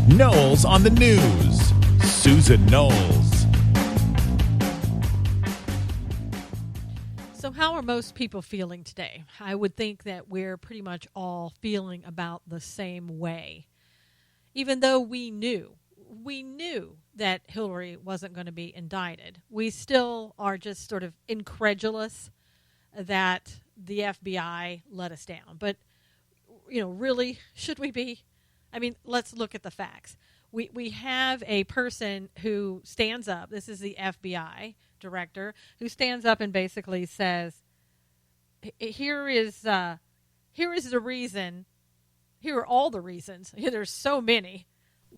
Knowles on the News. Susan Knowles. So how are most people feeling today? I would think that we're pretty much all feeling about the same way. Even though we knew that Hillary wasn't going to be indicted, we still are just sort of incredulous that the FBI let us down. But, really, should we be? I mean, let's look at the facts. We have a person who stands up. This is the FBI director who stands up and basically says, here is the reason. Here are all the reasons. There's so many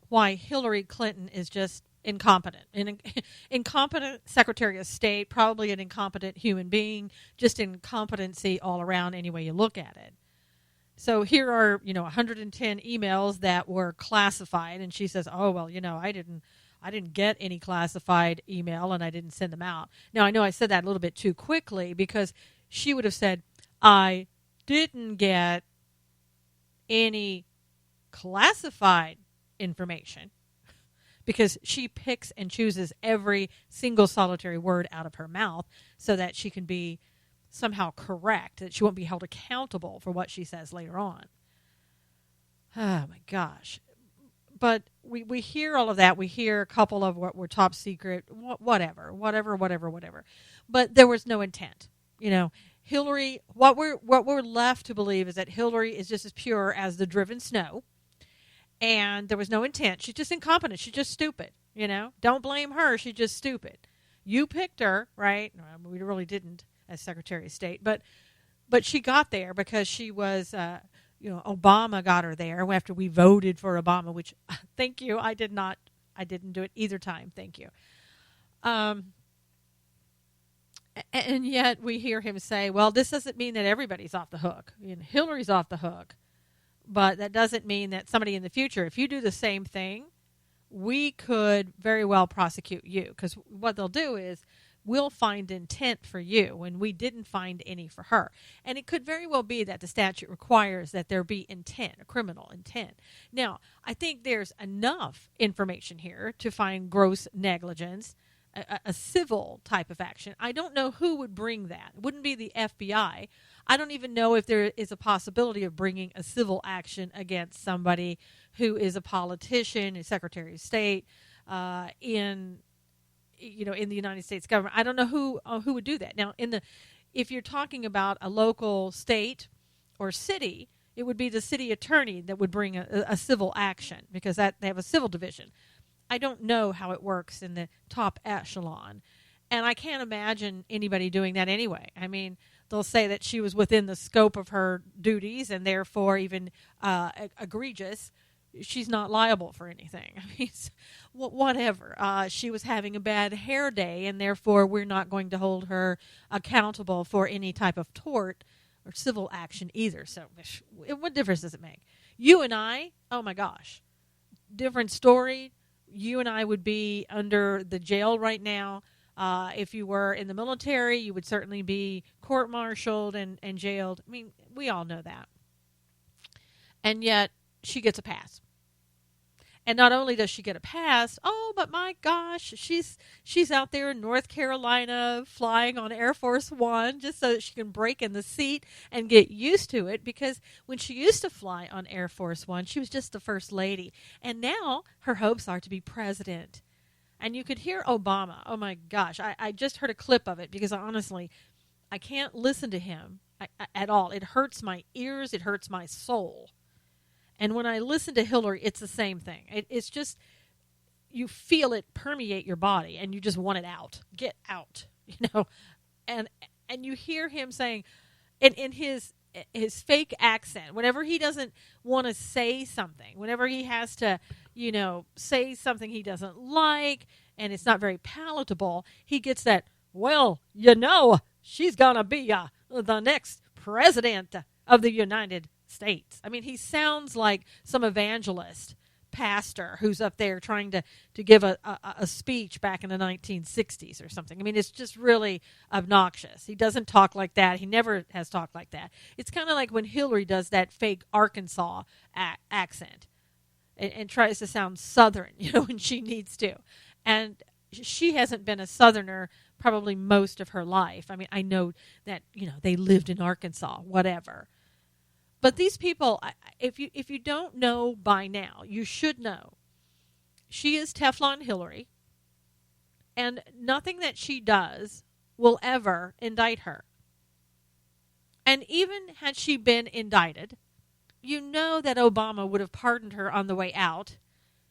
why Hillary Clinton is just incompetent. An incompetent Secretary of State, probably an incompetent human being, just incompetency all around any way you look at it. So here are, 110 emails that were classified, and she says, "Oh, well, I didn't get any classified email and I didn't send them out." Now, I know I said that a little bit too quickly because she would have said, "I didn't get any classified information," because she picks and chooses every single solitary word out of her mouth so that she can be somehow correct, that she won't be held accountable for what she says later on. Oh, my gosh. But we hear all of that. We hear a couple of what were top secret, whatever. But there was no intent. Hillary, what we're left to believe is that Hillary is just as pure as the driven snow. And there was no intent. She's just incompetent. She's just stupid. Don't blame her. She's just stupid. You picked her, right? No, we really didn't as Secretary of State. But she got there because she was, Obama got her there after we voted for Obama, which, thank you, I didn't do it either time. Thank you. And yet we hear him say, well, this doesn't mean that everybody's off the hook. Hillary's off the hook. But that doesn't mean that somebody in the future, if you do the same thing, we could very well prosecute you. Because what they'll do is we'll find intent for you when we didn't find any for her. And it could very well be that the statute requires that there be intent, a criminal intent. Now, I think there's enough information here to find gross negligence, a civil type of action. I don't know who would bring that. It wouldn't be the FBI. I don't even know if there is a possibility of bringing a civil action against somebody who is a politician, a Secretary of State, in the United States government. I don't know who would do that. Now, if you're talking about a local state or city, it would be the city attorney that would bring a civil action because they have a civil division. I don't know how it works in the top echelon, and I can't imagine anybody doing that anyway. I mean, they'll say that she was within the scope of her duties and therefore even egregious. She's not liable for anything. I mean, whatever. She was having a bad hair day, and therefore we're not going to hold her accountable for any type of tort or civil action either. So what difference does it make? You and I, oh my gosh, different story. You and I would be under the jail right now. If you were in the military, you would certainly be court-martialed and jailed. I mean, we all know that. And yet, she gets a pass. And not only does she get a pass, but my gosh, she's out there in North Carolina flying on Air Force One just so that she can break in the seat and get used to it, because when she used to fly on Air Force One, she was just the first lady. And now her hopes are to be president. And you could hear Obama. Oh my gosh, I just heard a clip of it because honestly, I can't listen to him at all. It hurts my ears. It hurts my soul. And when I listen to Hillary, it's the same thing. It's just, you feel it permeate your body and you just want it out. Get out, And you hear him saying, in his fake accent, whenever he doesn't want to say something, whenever he has to, say something he doesn't like and it's not very palatable, he gets that, well, she's going to be the next president of the United States. I mean, he sounds like some evangelist pastor who's up there trying to give a speech back in the 1960s or something. I mean, it's just really obnoxious. He doesn't talk like that. He never has talked like that. It's kind of like when Hillary does that fake Arkansas accent. and tries to sound Southern, when she needs to. And she hasn't been a Southerner probably most of her life. I mean, I know that, they lived in Arkansas, whatever. But these people, if you don't know by now, you should know. She is Teflon Hillary, and nothing that she does will ever indict her. And even had she been indicted, you know that Obama would have pardoned her on the way out,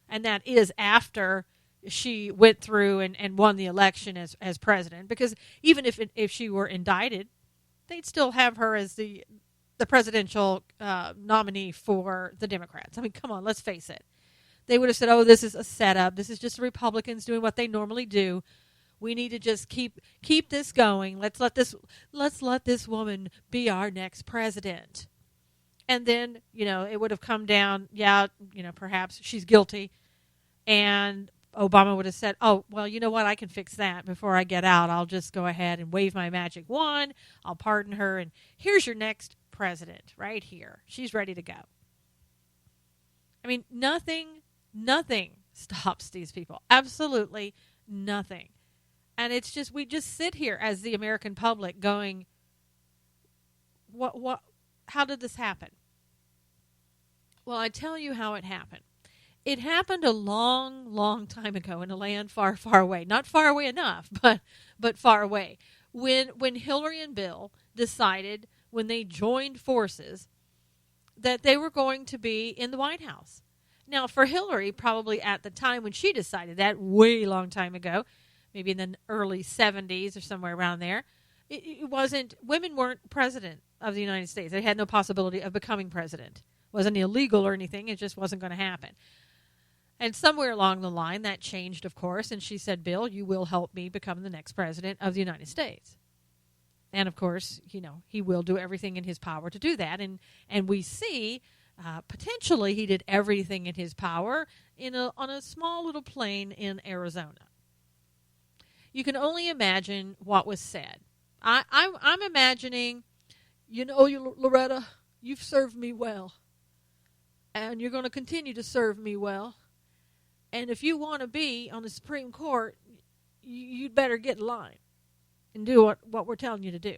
and that is after she went through and won the election as president. Because even if she were indicted, they'd still have her as the presidential nominee for the Democrats. I mean, come on, let's face it. They would have said, oh, this is a setup. This is just the Republicans doing what they normally do. We need to just keep this going. Let's let this woman be our next president. And then, it would have come down, perhaps she's guilty. And Obama would have said, oh, well, you know what? I can fix that before I get out. I'll just go ahead and wave my magic wand. I'll pardon her. And here's your next president right here. She's ready to go. I mean, nothing stops these people. Absolutely nothing. And it's just, we just sit here as the American public going, how did this happen? Well, I tell you how it happened. It happened a long, long time ago in a land far, far away. Not far away enough, but far away. When Hillary and Bill decided, when they joined forces, that they were going to be in the White House. Now, for Hillary, probably at the time when she decided that, way long time ago, maybe in the early 70s or somewhere around there, it wasn't, women weren't president of the United States. They had no possibility of becoming president. It wasn't illegal or anything. It just wasn't going to happen. And somewhere along the line, that changed, of course, and she said, Bill, you will help me become the next president of the United States. And, of course, he will do everything in his power to do that. And we see, potentially, he did everything in his power on a small little plane in Arizona. You can only imagine what was said. I'm imagining, Loretta, you've served me well. And you're going to continue to serve me well. And if you want to be on the Supreme Court, you'd better get in line and do what we're telling you to do.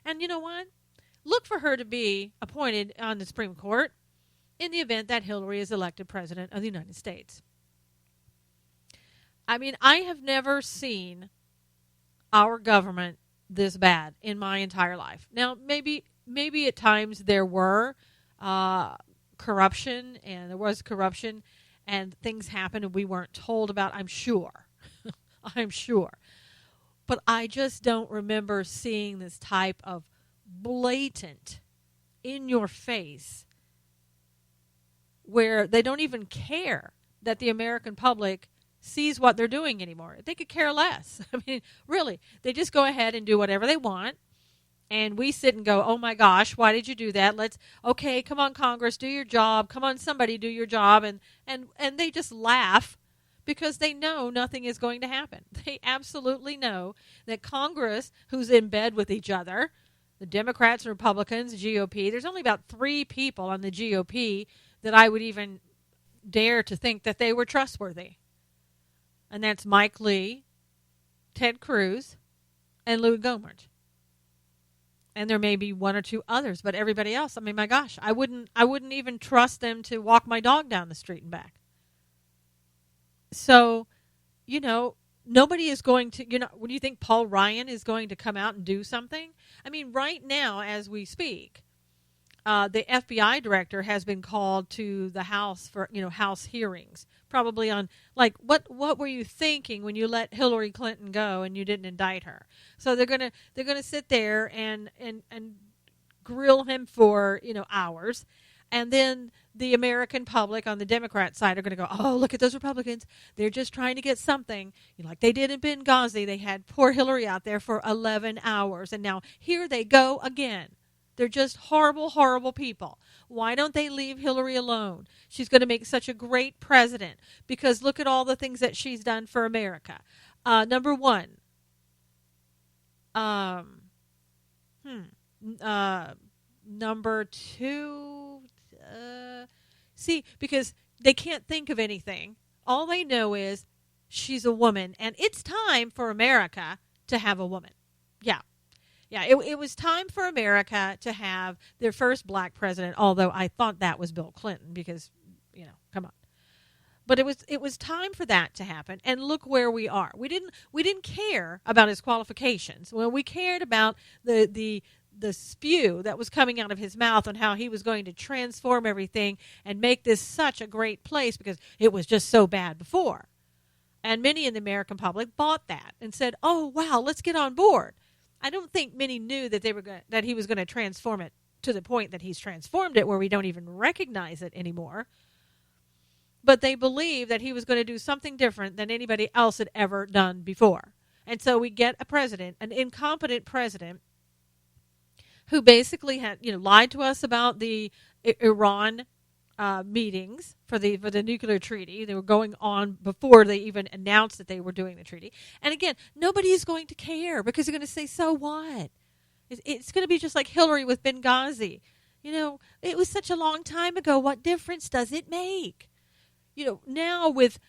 And you know what? Look for her to be appointed on the Supreme Court in the event that Hillary is elected president of the United States. I mean, I have never seen our government this bad in my entire life. Now, maybe at times there were corruption, and there was corruption, and things happened and we weren't told about, I'm sure. I'm sure. But I just don't remember seeing this type of blatant, in-your-face, where they don't even care that the American public sees what they're doing anymore. They could care less. I mean, really, they just go ahead and do whatever they want. And we sit and go, oh my gosh, why did you do that? Okay, come on, Congress, do your job. Come on, somebody, do your job. And they just laugh because they know nothing is going to happen. They absolutely know that Congress, who's in bed with each other, the Democrats and Republicans, GOP, there's only about 3 people on the GOP that I would even dare to think that they were trustworthy. And that's Mike Lee, Ted Cruz, and Louis Gohmert. And there may be 1 or 2 others, but everybody else, I mean, my gosh, I wouldn't even trust them to walk my dog down the street and back. So, nobody is going to, what do you think Paul Ryan is going to come out and do something? I mean, right now, as we speak, the FBI director has been called to the House for, House hearings, probably on, what were you thinking when you let Hillary Clinton go and you didn't indict her? So they're gonna sit there and grill him for, hours. And then the American public on the Democrat side are going to go, oh, look at those Republicans. They're just trying to get something. Like they did in Benghazi. They had poor Hillary out there for 11 hours. And now here they go again. They're just horrible, horrible people. Why don't they leave Hillary alone? She's going to make such a great president because look at all the things that she's done for America. Number one, number 2, because They can't think of anything. All they know is she's a woman, and it's time for America to have a woman. Yeah. Yeah, it was time for America to have their first black president, although I thought that was Bill Clinton because, come on. But it was time for that to happen, and look where we are. We didn't care about his qualifications. Well, we cared about the spew that was coming out of his mouth and how he was going to transform everything and make this such a great place because it was just so bad before. And many in the American public bought that and said, "Oh, wow, let's get on board." I don't think many knew that that he was going to transform it to the point that he's transformed it where we don't even recognize it anymore. But they believed that he was going to do something different than anybody else had ever done before. And so we get a president, an incompetent president, who basically had lied to us about the Iran meetings for the nuclear treaty. They were going on before they even announced that they were doing the treaty. And again, nobody is going to care because they're going to say, so what? It's going to be just like Hillary with Benghazi. It was such a long time ago. What difference does it make? Now with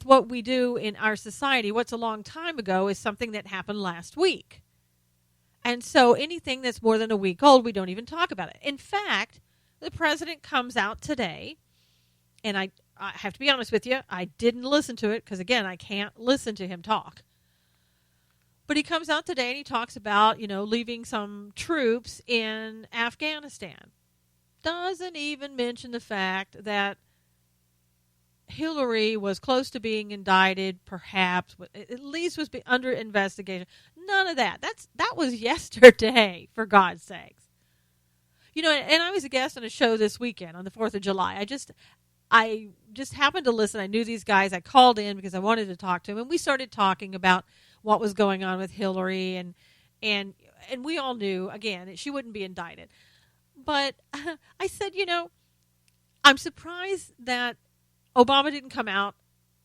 what we do in our society, what's a long time ago is something that happened last week. And so anything that's more than a week old, we don't even talk about it. In fact, the president comes out today, and I have to be honest with you, I didn't listen to it because, again, I can't listen to him talk. But he comes out today and he talks about, leaving some troops in Afghanistan. Doesn't even mention the fact that Hillary was close to being indicted, perhaps, at least was under investigation. None of that. That was yesterday, for God's sakes. And I was a guest on a show this weekend on the 4th of July. I just happened to listen. I knew these guys. I called in because I wanted to talk to them, and we started talking about what was going on with Hillary, and we all knew, again, she wouldn't be indicted. But I said, I'm surprised that Obama didn't come out,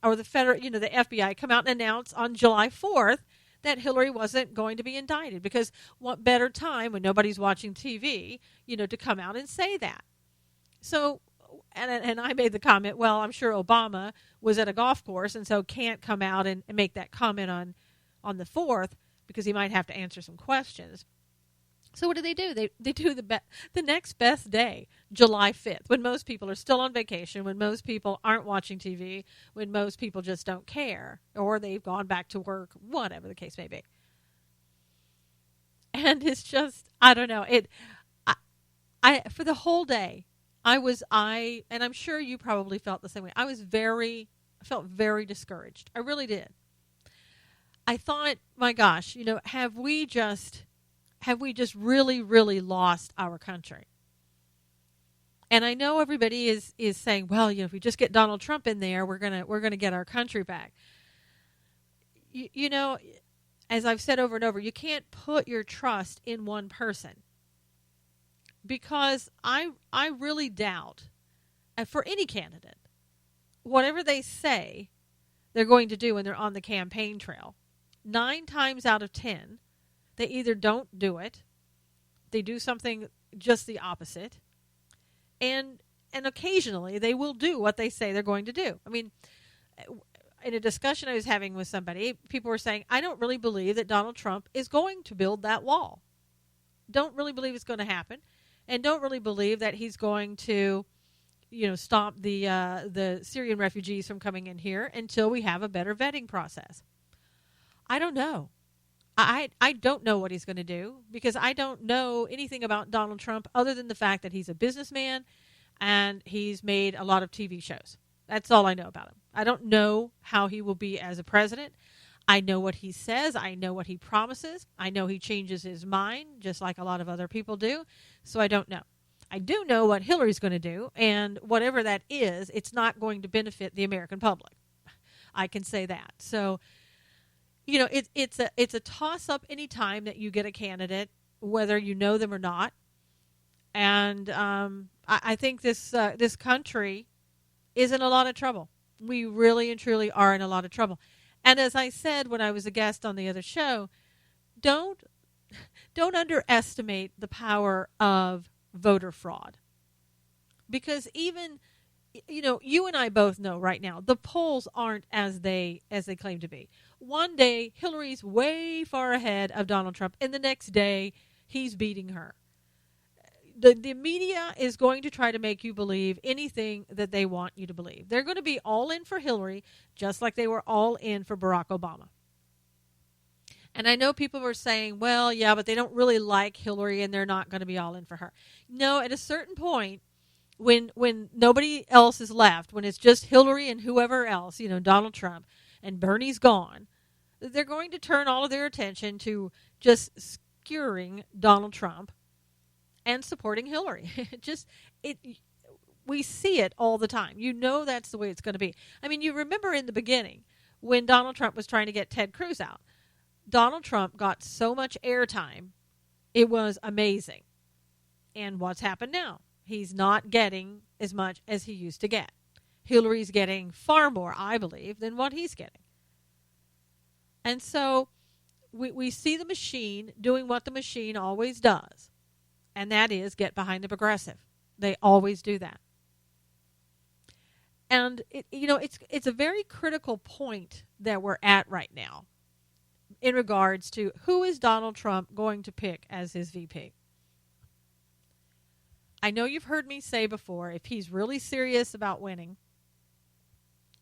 or the the FBI come out and announce on July 4th that Hillary wasn't going to be indicted, because what better time when nobody's watching TV, to come out and say that. So, and I made the comment, well, I'm sure Obama was at a golf course and so can't come out and make that comment on the 4th because he might have to answer some questions. So what do? They do the next best day, July 5th, when most people are still on vacation, when most people aren't watching TV, when most people just don't care, or they've gone back to work, whatever the case may be. And it's just, I don't know. I for the whole day, and I'm sure you probably felt the same way. I felt very discouraged. I really did. I thought, my gosh, have we just really, really lost our country? And I know everybody is saying, well, if we just get Donald Trump in there, we're gonna get our country back. As I've said over and over, you can't put your trust in one person, because I really doubt, for any candidate, whatever they say they're going to do when they're on the campaign trail, 9 times out of 10, they either don't do it, they do something just the opposite, and occasionally they will do what they say they're going to do. I mean, in a discussion I was having with somebody, people were saying, I don't really believe that Donald Trump is going to build that wall. Don't really believe it's going to happen, and don't really believe that he's going to, stop the Syrian refugees from coming in here until we have a better vetting process. I don't know. I don't know what he's going to do, because I don't know anything about Donald Trump other than the fact that he's a businessman and he's made a lot of TV shows. That's all I know about him. I don't know how he will be as a president. I know what he says. I know what he promises. I know he changes his mind, just like a lot of other people do. So I don't know. I do know what Hillary's going to do, and whatever that is, it's not going to benefit the American public. I can say that. So, it's a toss-up any time that you get a candidate, whether you know them or not. And I think this country is in a lot of trouble. We really and truly are in a lot of trouble. And as I said when I was a guest on the other show, don't underestimate the power of voter fraud. Because even you and I both know right now the polls aren't as they claim to be. One day Hillary's way far ahead of Donald Trump, and the next day he's beating her. The media is going to try to make you believe anything that they want you to believe. They're going to be all in for Hillary, just like they were all in for Barack Obama. And I know people were saying, well, yeah, but they don't really like Hillary and they're not going to be all in for her. No, at a certain point, when nobody else is left, when it's just Hillary and whoever else, Donald Trump, and Bernie's gone, they're going to turn all of their attention to just skewering Donald Trump and supporting Hillary. We see it all the time. That's the way it's going to be. I mean, you remember in the beginning when Donald Trump was trying to get Ted Cruz out. Donald Trump got so much airtime, it was amazing. And what's happened now? He's not getting as much as he used to get. Hillary's getting far more, I believe, than what he's getting. And so we see the machine doing what the machine always does. And that is get behind the progressive. They always do that. And it's a very critical point that we're at right now in regards to who is Donald Trump going to pick as his VP. I know you've heard me say before, if he's really serious about winning,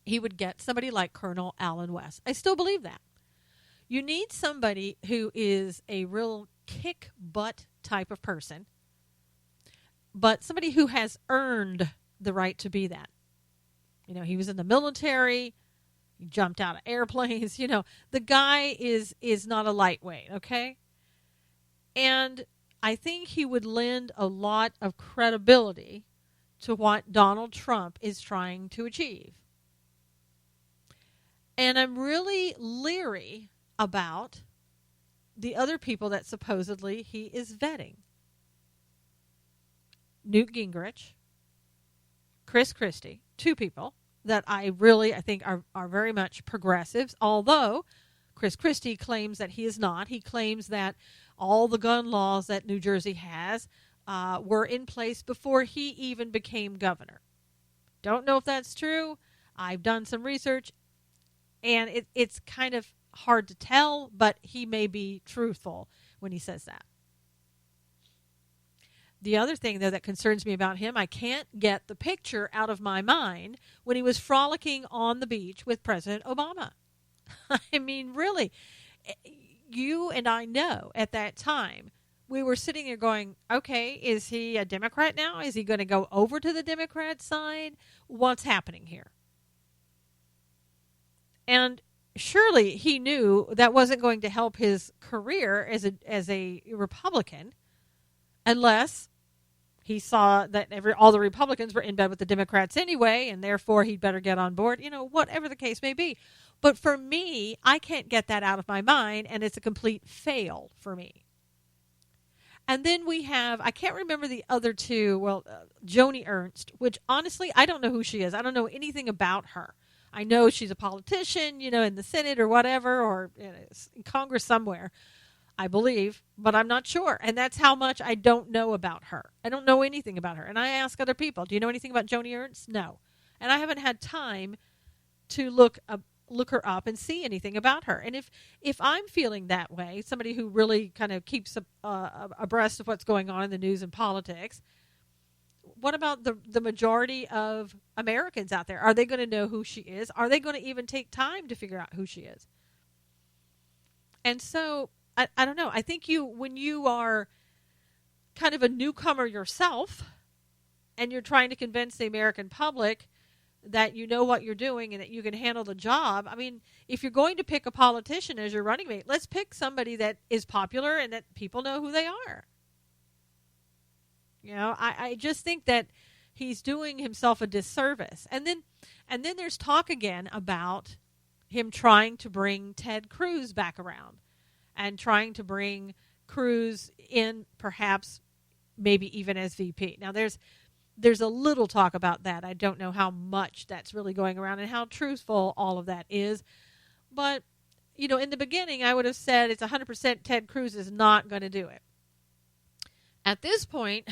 he would get somebody like Colonel Allen West. I still believe that. You need somebody who is a real kick butt type of person, but somebody who has earned the right to be that. He was in the military, he jumped out of airplanes, the guy is not a lightweight, okay? And I think he would lend a lot of credibility to what Donald Trump is trying to achieve. And I'm really leery about the other people that supposedly he is vetting. Newt Gingrich, Chris Christie, two people that I think are very much progressives, although Chris Christie claims that he is not. He claims that all the gun laws that New Jersey has were in place before he even became governor. Don't know if that's true. I've done some research, and it's kind of hard to tell, but he may be truthful when he says that. The other thing, though, that concerns me about him, I can't get the picture out of my mind when he was frolicking on the beach with President Obama. I mean, really, you and I know at that time, we were sitting there going, okay, is he a Democrat now? Is he going to go over to the Democrat side? What's happening here? And surely he knew that wasn't going to help his career as a Republican unless he saw that all the Republicans were in bed with the Democrats anyway, and therefore he'd better get on board, whatever the case may be. But for me, I can't get that out of my mind, and it's a complete fail for me. And then we have, I can't remember the other two, Joni Ernst, which honestly, I don't know who she is. I don't know anything about her. I know she's a politician, in the Senate or whatever, or in Congress somewhere, I believe, but I'm not sure. And that's how much I don't know about her. I don't know anything about her. And I ask other people, do you know anything about Joni Ernst? No. And I haven't had time to look her up and see anything about her. And if I'm feeling that way, somebody who really kind of keeps abreast of what's going on in the news and politics, what about the majority of Americans out there? Are they going to know who she is? Are they going to even take time to figure out who she is? And so I don't know. I think when you are kind of a newcomer yourself and you're trying to convince the American public that you know what you're doing and that you can handle the job, I mean, if you're going to pick a politician as your running mate, let's pick somebody that is popular and that people know who they are. I just think that he's doing himself a disservice. And then there's talk again about him trying to bring Ted Cruz back around and trying to bring Cruz in, perhaps maybe even as VP. Now there's a little talk about that. I don't know how much that's really going around and how truthful all of that is. But, in the beginning I would have said it's 100% Ted Cruz is not going to do it. At this point,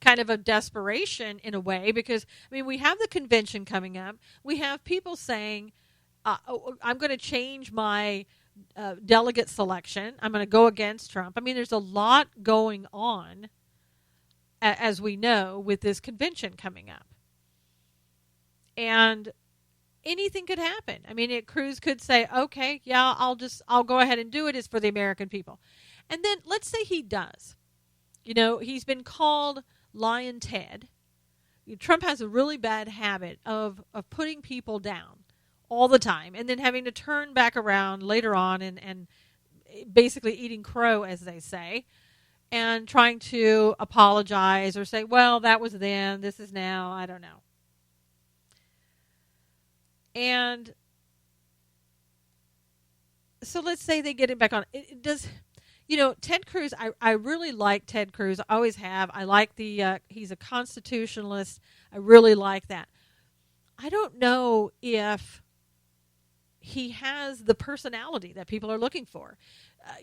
kind of a desperation in a way, because, I mean, we have the convention coming up. We have people saying, I'm going to change my delegate selection. I'm going to go against Trump. I mean, there's a lot going on, as we know, with this convention coming up. And anything could happen. I mean, Cruz could say, okay, yeah, I'll go ahead and do it. It's for the American people. And then let's say he does. You know, he's been called Lion Ted. Trump has a really bad habit of putting people down all the time and then having to turn back around later on and basically eating crow, as they say, and trying to apologize or say, well, that was then, this is now, I don't know. And so let's say they get him back on. It does, you know, Ted Cruz, I really like Ted Cruz. I always have. I like he's a constitutionalist. I really like that. I don't know if he has the personality that people are looking for.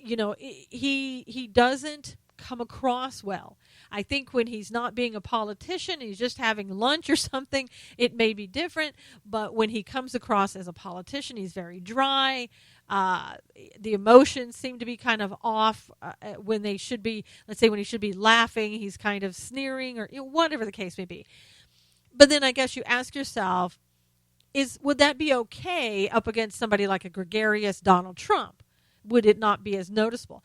You know, he doesn't come across well. I think when he's not being a politician, he's just having lunch or something, it may be different. But when he comes across as a politician, he's very dry. The emotions seem to be kind of off when they should be. Let's say when he should be laughing, he's kind of sneering, or whatever the case may be. But then I guess you ask yourself, would that be okay up against somebody like a gregarious Donald Trump? Would it not be as noticeable?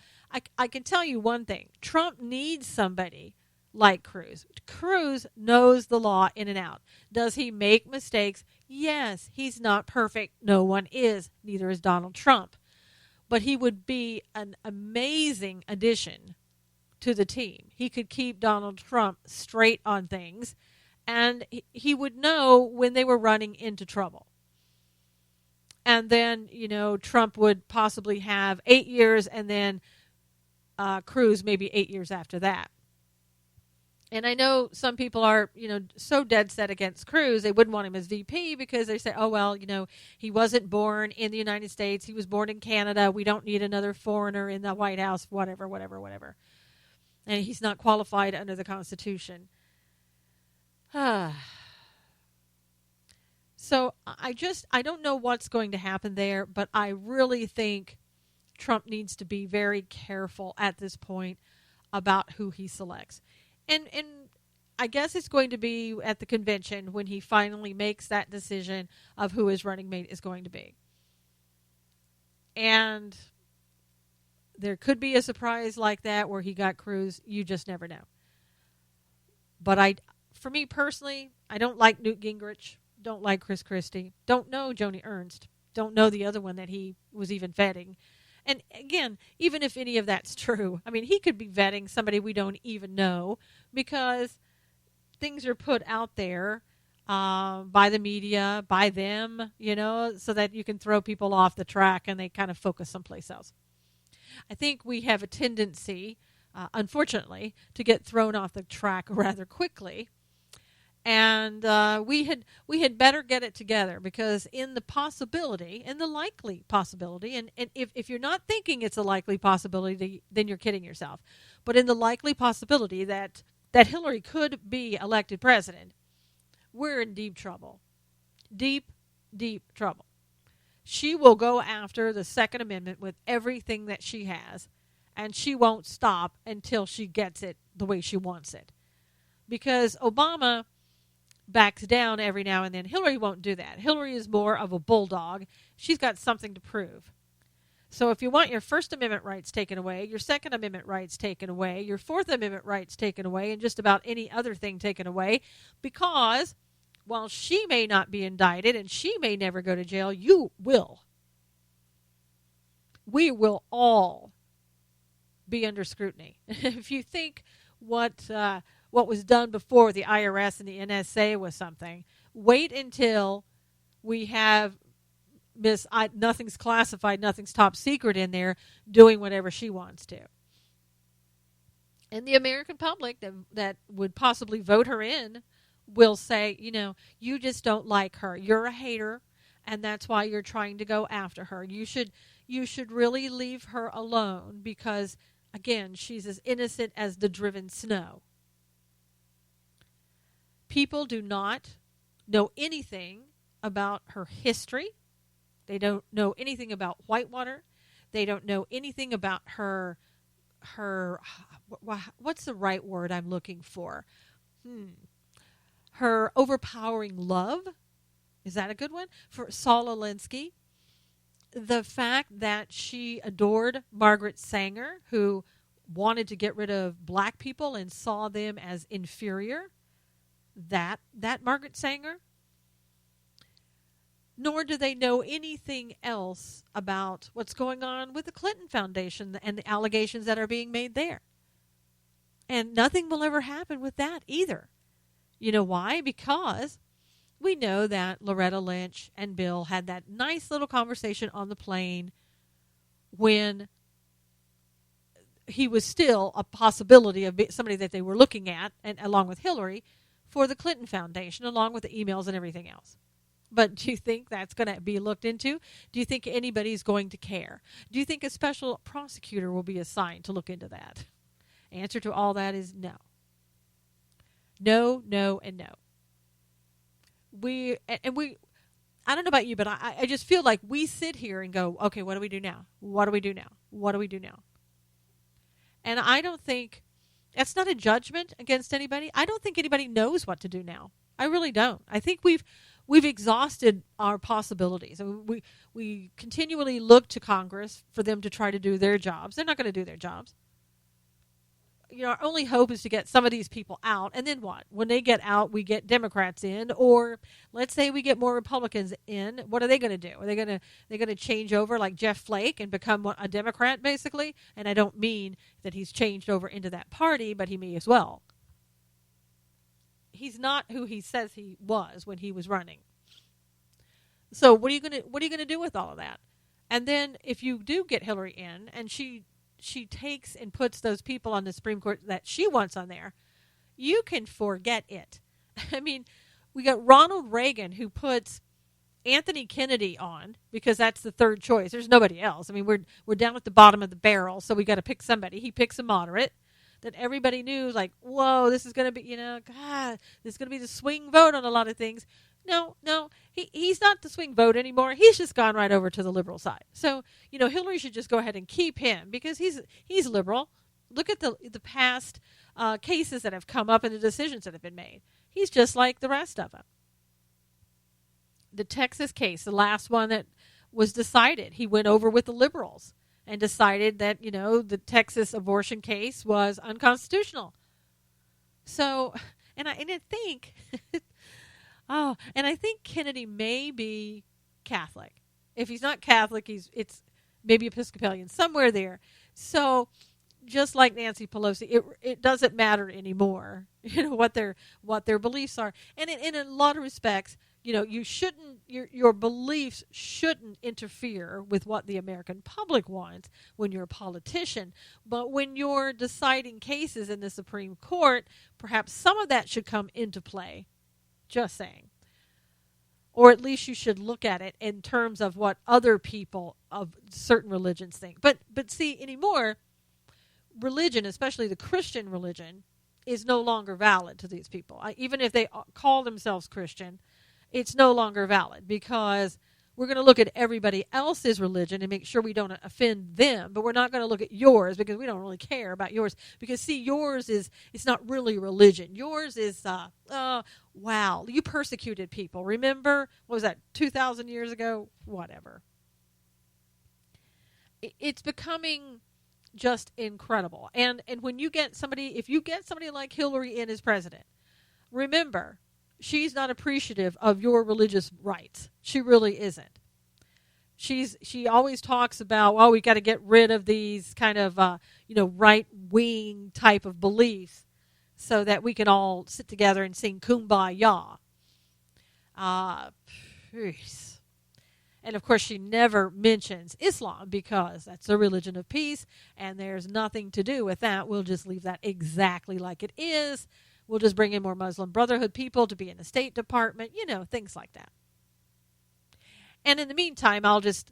I can tell you one thing. Trump needs somebody like Cruz. Cruz knows the law in and out. Does he make mistakes? Yes. He's not perfect. No one is. Neither is Donald Trump. But he would be an amazing addition to the team. He could keep Donald Trump straight on things, and he would know when they were running into trouble. And then, Trump would possibly have 8 years, and then Cruz maybe 8 years after that. And I know some people are, so dead set against Cruz, they wouldn't want him as VP because they say, oh, well, he wasn't born in the United States. He was born in Canada. We don't need another foreigner in the White House, whatever. And he's not qualified under the Constitution. So I don't know what's going to happen there, but I really think Trump needs to be very careful at this point about who he selects. And I guess it's going to be at the convention when he finally makes that decision of who his running mate is going to be. And there could be a surprise like that where he got Cruz. You just never know. But for me personally, I don't like Newt Gingrich. Don't like Chris Christie. Don't know Joni Ernst. Don't know the other one that he was even vetting. And again, even if any of that's true, I mean, he could be vetting somebody we don't even know because things are put out there by the media, by them, so that you can throw people off the track and they kind of focus someplace else. I think we have a tendency, unfortunately, to get thrown off the track rather quickly. And we had better get it together because in the likely possibility, and if you're not thinking it's a likely possibility, then you're kidding yourself. But in the likely possibility that Hillary could be elected president, we're in deep trouble. Deep, deep trouble. She will go after the Second Amendment with everything that she has, and she won't stop until she gets it the way she wants it. Because Obama backs down every now and then. Hillary won't do that. Hillary is more of a bulldog. She's got something to prove. So if you want your First Amendment rights taken away, your Second Amendment rights taken away, your Fourth Amendment rights taken away, and just about any other thing taken away, because while she may not be indicted and she may never go to jail, you will. We will all be under scrutiny. If you think what was done before the IRS and the NSA was something, wait until we have nothing's classified, nothing's top secret in there doing whatever she wants to. And the American public that would possibly vote her in will say, you just don't like her. You're a hater, and that's why you're trying to go after her. You should really leave her alone because Again, she's as innocent as the driven snow. People do not know anything about her history. They don't know anything about Whitewater. They don't know anything about her what's the right word I'm looking for? Her overpowering love. Is that a good one? For Saul Alinsky. The fact that she adored Margaret Sanger, who wanted to get rid of black people and saw them as inferior. That Margaret Sanger. Nor do they know anything else about what's going on with the Clinton Foundation and the allegations that are being made there. And nothing will ever happen with that either. You know why? Because we know that Loretta Lynch and Bill had that nice little conversation on the plane when he was still a possibility of somebody that they were looking at, and along with Hillary, for the Clinton Foundation, along with the emails and everything else. But do you think that's going to be looked into? Do you think anybody's going to care? Do you think a special prosecutor will be assigned to look into that? Answer to all that is no. No, no, and no. I don't know about you, but I just feel like we sit here and go, okay, what do we do now? What do we do now? What do we do now? And I don't think, that's not a judgment against anybody. I don't think anybody knows what to do now. I really don't. I think we've exhausted our possibilities. I mean, we continually look to Congress for them to try to do their jobs. They're not going to do their jobs. You know, our only hope is to get some of these people out, and then what? When they get out, we get Democrats in, or let's say we get more Republicans in. What are they going to do? Are they going to change over like Jeff Flake and become a Democrat, basically? And I don't mean that he's changed over into that party, but he may as well. He's not who he says he was when he was running. So what are you going to do with all of that? And then if you do get Hillary in, and she takes and puts those people on the Supreme Court that she wants on there, you can forget it. I mean, we got Ronald Reagan, who puts Anthony Kennedy on because that's the third choice. There's nobody else. I mean, we're down at the bottom of the barrel, so we got to pick somebody. He picks a moderate that everybody knew, like, whoa, this is going to be, God, this is going to be the swing vote on a lot of things. No, he's not the swing vote anymore. He's just gone right over to the liberal side. So, Hillary should just go ahead and keep him because he's liberal. Look at the past cases that have come up and the decisions that have been made. He's just like the rest of them. The Texas case, the last one that was decided, he went over with the liberals and decided that, the Texas abortion case was unconstitutional. So, and I think, and I think Kennedy may be Catholic. If he's not Catholic, it's maybe Episcopalian, somewhere there. So, just like Nancy Pelosi, it doesn't matter anymore, what their beliefs are. And in a lot of respects, you shouldn't, your beliefs shouldn't interfere with what the American public wants when you're a politician. But when you're deciding cases in the Supreme Court, perhaps some of that should come into play. Just saying. Or at least you should look at it in terms of what other people of certain religions think. But see, anymore, religion, especially the Christian religion, is no longer valid to these people. Even if they call themselves Christian, it's no longer valid because we're going to look at everybody else's religion and make sure we don't offend them, but we're not going to look at yours because we don't really care about yours. Because, see, yours it's not really religion. Yours is, wow, you persecuted people. Remember? What was that, 2,000 years ago? Whatever. It's becoming just incredible. And when you get somebody, if you get somebody like Hillary in as president, remember, she's not appreciative of your religious rights. She really isn't. She always talks about, we got to get rid of these kind of right-wing type of beliefs so that we can all sit together and sing Kumbaya. And of course, she never mentions Islam because that's a religion of peace, and there's nothing to do with that. We'll just leave that exactly like it is. We'll just bring in more Muslim Brotherhood people to be in the State Department, things like that. And in the meantime, I'll just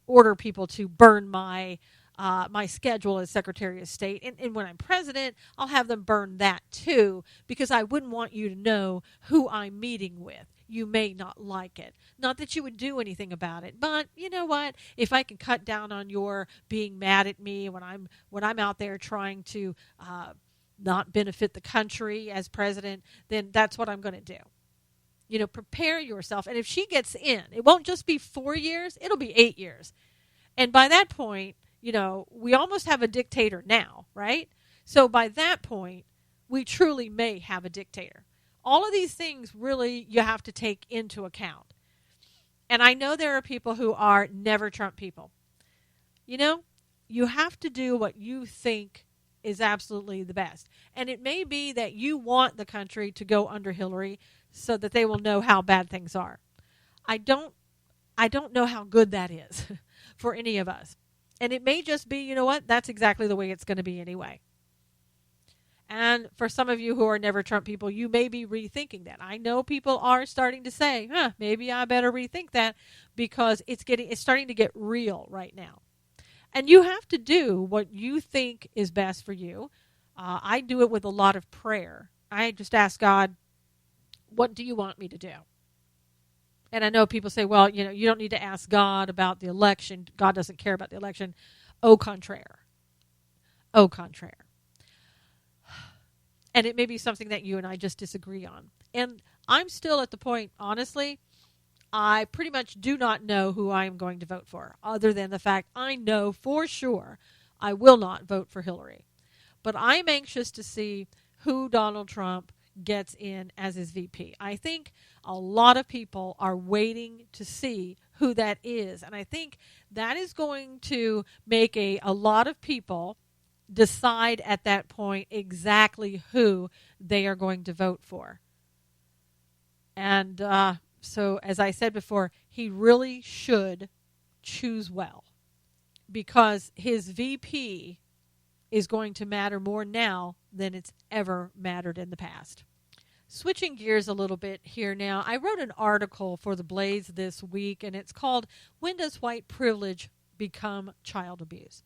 order people to burn my my schedule as Secretary of State. And when I'm president, I'll have them burn that too, because I wouldn't want you to know who I'm meeting with. You may not like it. Not that you would do anything about it, but you know what? If I can cut down on your being mad at me when I'm out there trying to not benefit the country as president, then that's what I'm going to do. Prepare yourself. And if she gets in, it won't just be 4 years, it'll be 8 years. And by that point, we almost have a dictator now, right? So by that point, we truly may have a dictator. All of these things really you have to take into account. And I know there are people who are never Trump people. You have to do what you think is absolutely the best. And it may be that you want the country to go under Hillary so that they will know how bad things are. I don't know how good that is for any of us. And it may just be, that's exactly the way it's going to be anyway. And for some of you who are never Trump people, you may be rethinking that. I know people are starting to say, maybe I better rethink that, because it's starting to get real right now. And you have to do what you think is best for you. I do it with a lot of prayer. I just ask God, what do you want me to do? And I know people say, well, you don't need to ask God about the election. God doesn't care about the election. Au contraire. Au contraire. And it may be something that you and I just disagree on. And I'm still at the point, honestly, I pretty much do not know who I am going to vote for, other than the fact I know for sure I will not vote for Hillary. But I'm anxious to see who Donald Trump gets in as his VP. I think a lot of people are waiting to see who that is. And I think that is going to make a lot of people decide at that point exactly who they are going to vote for. And so, as I said before, he really should choose well, because his VP is going to matter more now than it's ever mattered in the past. Switching gears a little bit here now, I wrote an article for The Blaze this week, and it's called, When Does White Privilege Become Child Abuse?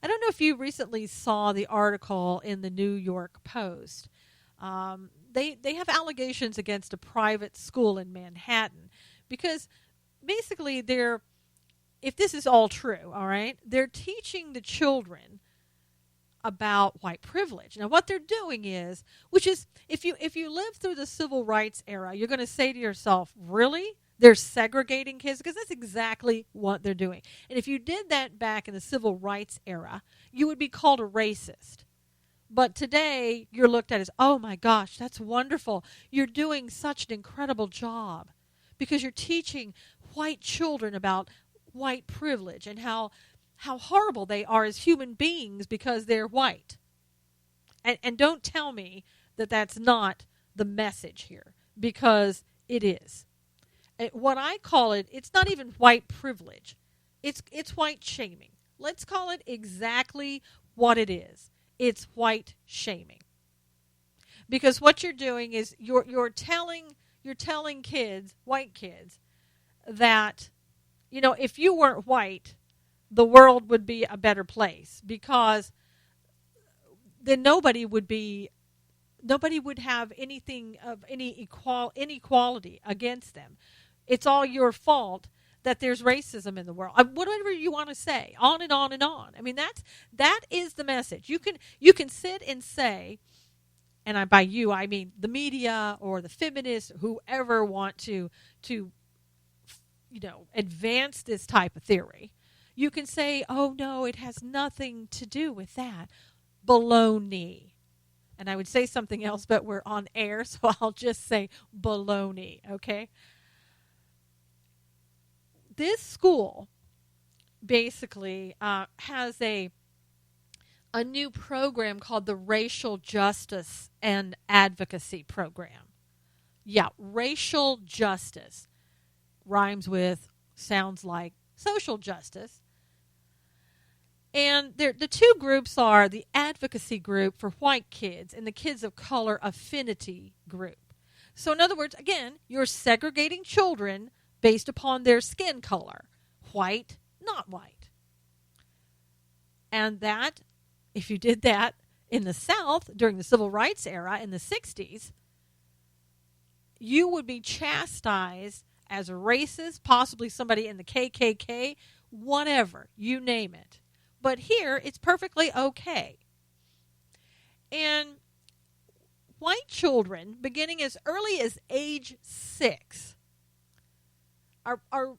I don't know if you recently saw the article in the New York Post. They have allegations against a private school in Manhattan, because basically if this is all true, all right, they're teaching the children about white privilege. Now, what they're doing is, which is, if you live through the civil rights era, you're going to say to yourself, really? They're segregating kids? Because that's exactly what they're doing. And if you did that back in the civil rights era, you would be called a racist. But today, you're looked at as, oh my gosh, that's wonderful. You're doing such an incredible job, because you're teaching white children about white privilege and how horrible they are as human beings because they're white. And don't tell me that that's not the message here, because it is. What I call it, it's not even white privilege. It's white shaming. Let's call it exactly what it is. It's white shaming. Because what you're doing is you're telling kids, white kids, that, if you weren't white, the world would be a better place, because then nobody would have anything of any inequality against them. It's all your fault that there's racism in the world. Whatever you want to say, on and on and on. I mean, that is the message. You can sit and say, and by you I mean the media or the feminists, whoever want to advance this type of theory. You can say, oh no, it has nothing to do with that. Baloney. And I would say something else, but we're on air, so I'll just say baloney, okay? This school basically has a new program called the Racial Justice and Advocacy Program. Yeah, racial justice rhymes with, sounds like social justice. And the two groups are the advocacy group for white kids and the kids of color affinity group. So in other words, again, you're segregating children based upon their skin color. White, not white. And that, if you did that in the South during the Civil Rights era in the 60s, you would be chastised as a racist, possibly somebody in the KKK, whatever, you name it. But here, it's perfectly okay. And white children, beginning as early as age 6, are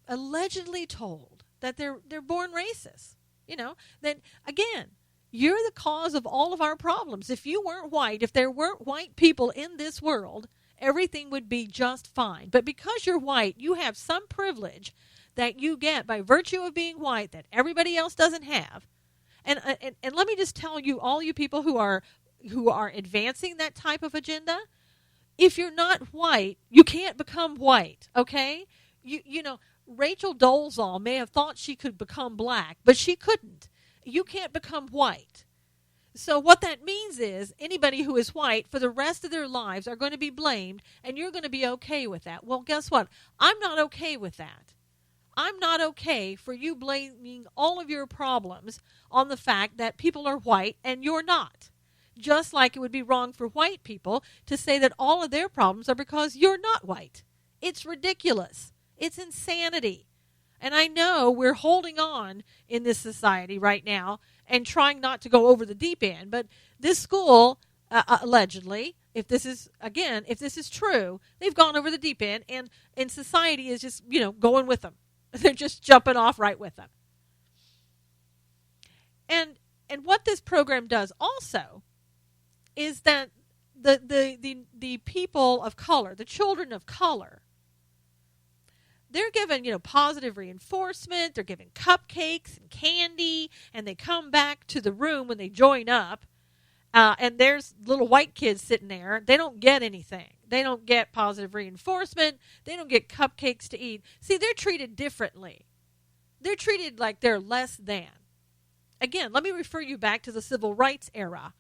allegedly told that they're born racist. You know, that, again, you're the cause of all of our problems. If you weren't white, if there weren't white people in this world, everything would be just fine. But because you're white, you have some privilege that you get by virtue of being white that everybody else doesn't have. And let me just tell you, all you people who are advancing that type of agenda, if you're not white, you can't become white, okay? You know, Rachel Dolezal may have thought she could become black, but she couldn't. You can't become white. So what that means is anybody who is white for the rest of their lives are going to be blamed, and you're going to be okay with that. Well, guess what? I'm not okay with that. I'm not okay for you blaming all of your problems on the fact that people are white and you're not. Just like it would be wrong for white people to say that all of their problems are because you're not white. It's ridiculous. It's insanity. And I know we're holding on in this society right now and trying not to go over the deep end. But this school, allegedly, if this is true, they've gone over the deep end, and society is just, going with them. They're just jumping off right with them. And what this program does also is that the people of color, the children of color, they're given, positive reinforcement. They're given cupcakes and candy, and they come back to the room when they join up, and there's little white kids sitting there. They don't get anything. They don't get positive reinforcement. They don't get cupcakes to eat. See, they're treated differently. They're treated like they're less than. Again, let me refer you back to the Civil Rights era,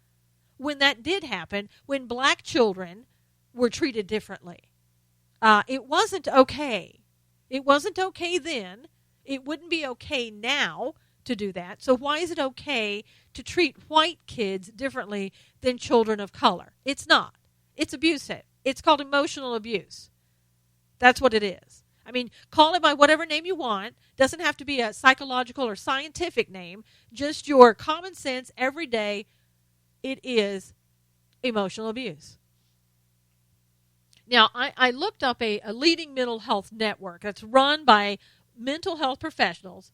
when that did happen, when black children were treated differently. It wasn't okay. It wasn't okay then. It wouldn't be okay now to do that. So why is it okay to treat white kids differently than children of color? It's not. It's abusive. It's called emotional abuse. That's what it is. I mean, call it by whatever name you want. Doesn't have to be a psychological or scientific name. Just your common sense, everyday. It is emotional abuse. Now, I looked up a leading mental health network that's run by mental health professionals,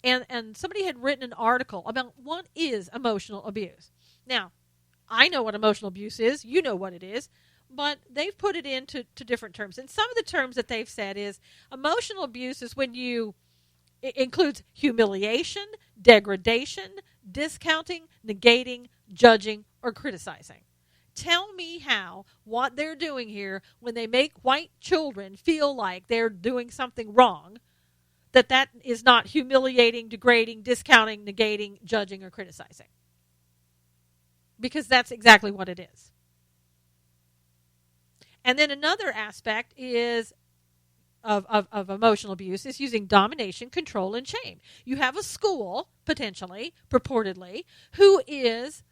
and somebody had written an article about what is emotional abuse. Now, I know what emotional abuse is. You know what it is. But they've put it into different terms. And some of the terms that they've said is emotional abuse is when it includes humiliation, degradation, discounting, negating, judging, or criticizing. Tell me how what they're doing here when they make white children feel like they're doing something wrong, that is not humiliating, degrading, discounting, negating, judging, or criticizing. Because that's exactly what it is. And then another aspect is of emotional abuse is using domination, control, and shame. You have a school, potentially, purportedly, who is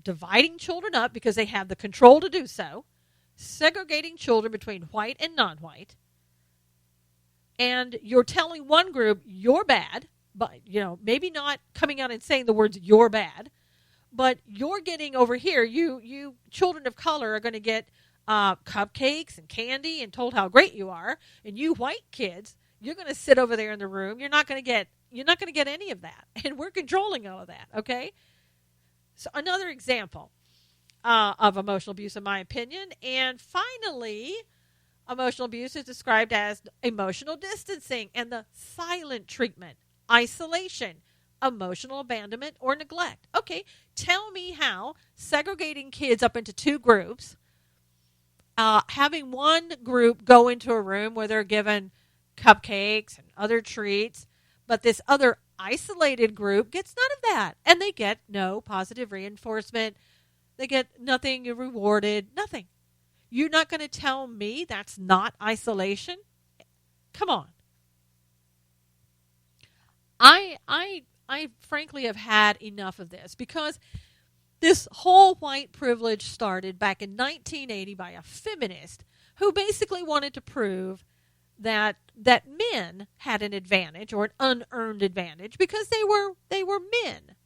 dividing children up because they have the control to do so, segregating children between white and non-white, and you're telling one group you're bad, but maybe not coming out and saying the words you're bad, but you're getting over here, you children of color are going to get cupcakes and candy and told how great you are, and you white kids, you're going to sit over there in the room. You're not going to get any of that, and we're controlling all of that. Okay, so another example of emotional abuse, in my opinion. And finally, emotional abuse is described as emotional distancing and the silent treatment, isolation, emotional abandonment, or neglect. Okay, tell me how segregating kids up into two groups, having one group go into a room where they're given cupcakes and other treats, but this other isolated group gets none of that, and they get no positive reinforcement. They get nothing rewarded, nothing. You're not going to tell me that's not isolation? Come on. I I frankly have had enough of this, because this whole white privilege started back in 1980 by a feminist who basically wanted to prove that men had an advantage, or an unearned advantage, because they were men.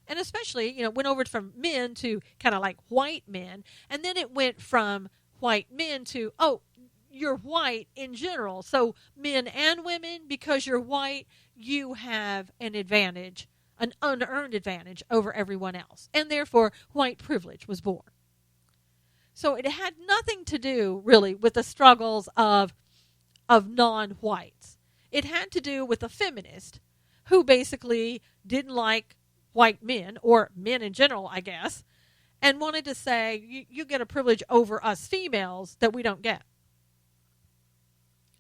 And especially, went over from men to kind of like white men, and then it went from white men to, oh, you're white in general, so men and women, because you're white, you have an advantage, an unearned advantage over everyone else, and therefore white privilege was born. So it had nothing to do really with the struggles of non-whites. It had to do with a feminist who basically didn't like white men, or men in general, I guess, and wanted to say, you get a privilege over us females that we don't get.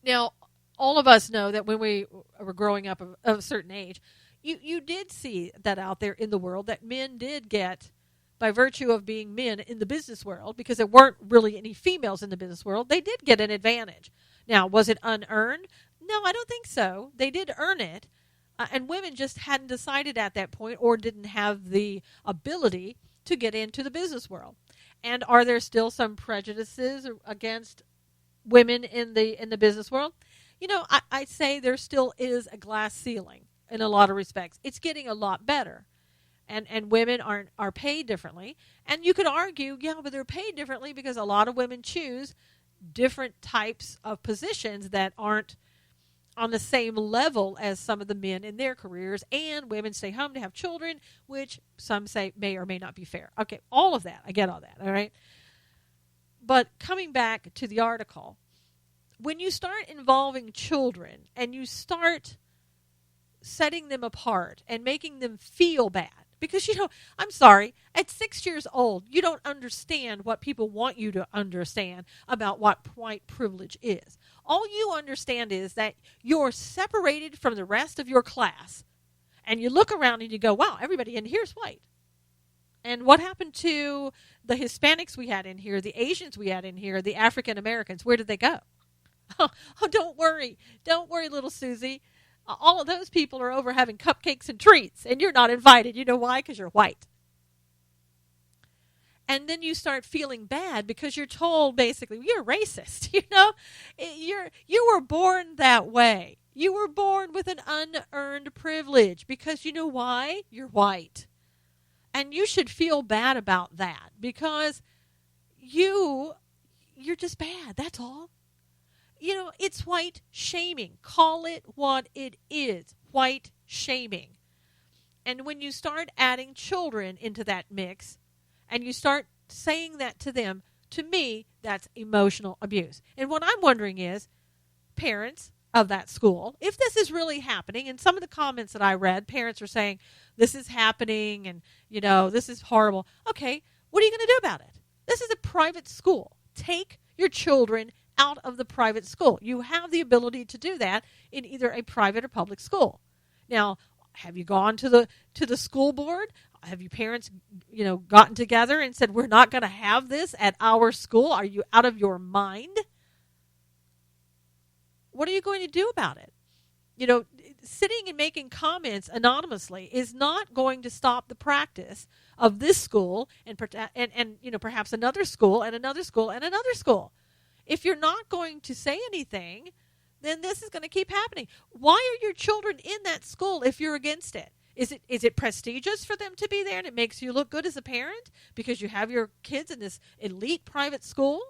Now, all of us know that when we were growing up of a certain age, you did see that out there in the world, that men did get, by virtue of being men in the business world, because there weren't really any females in the business world, they did get an advantage. Now, was it unearned? No, I don't think so. They did earn it, and women just hadn't decided at that point, or didn't have the ability to get into the business world. And are there still some prejudices against women in the business world? I say there still is a glass ceiling in a lot of respects. It's getting a lot better. And women are paid differently. And you could argue, yeah, but they're paid differently because a lot of women choose different types of positions that aren't on the same level as some of the men in their careers, and women stay home to have children, which some say may or may not be fair. Okay, all of that. I get all that, all right? But coming back to the article, when you start involving children and you start setting them apart and making them feel bad, because, I'm sorry, at 6 years old, you don't understand what people want you to understand about what white privilege is. All you understand is that you're separated from the rest of your class, and you look around and you go, wow, everybody in here is white. And what happened to the Hispanics we had in here, the Asians we had in here, the African Americans? Where did they go? Oh, don't worry. Don't worry, little Susie. All of those people are over having cupcakes and treats, and you're not invited. You know why? Because you're white. And then you start feeling bad because you're told, basically, you're racist. You were born that way. You were born with an unearned privilege because you know why? You're white. And you should feel bad about that, because you're just bad. That's all. It's white shaming. Call it what it is. White shaming. And when you start adding children into that mix, and you start saying that to them, to me, that's emotional abuse. And what I'm wondering is, parents of that school, if this is really happening, and some of the comments that I read, parents are saying, this is happening, and, this is horrible. Okay, what are you going to do about it? This is a private school. Take your children out of the private school. You have the ability to do that in either a private or public school. Now, have you gone to the school board? Have your parents, gotten together and said, we're not going to have this at our school? Are you out of your mind? What are you going to do about it? Sitting and making comments anonymously is not going to stop the practice of this school and perhaps another school and another school and another school. If you're not going to say anything, then this is going to keep happening. Why are your children in that school if you're against it? Is it prestigious for them to be there and it makes you look good as a parent because you have your kids in this elite private school?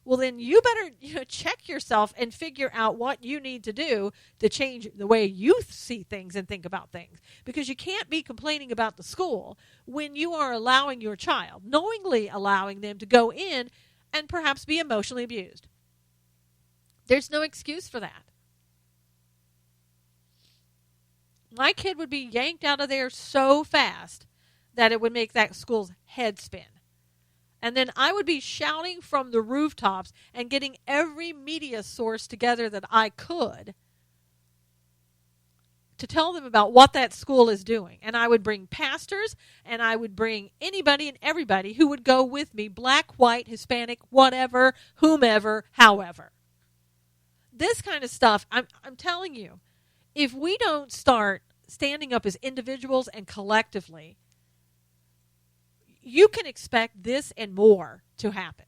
Well, then you better check yourself and figure out what you need to do to change the way you see things and think about things. Because you can't be complaining about the school when you are allowing your child, knowingly allowing them to go in and perhaps be emotionally abused. There's no excuse for that. My kid would be yanked out of there so fast that it would make that school's head spin. And then I would be shouting from the rooftops and getting every media source together that I could to tell them about what that school is doing. And I would bring pastors, and I would bring anybody and everybody who would go with me, black, white, Hispanic, whatever, whomever, however. This kind of stuff, I'm telling you, if we don't start standing up as individuals and collectively, you can expect this and more to happen.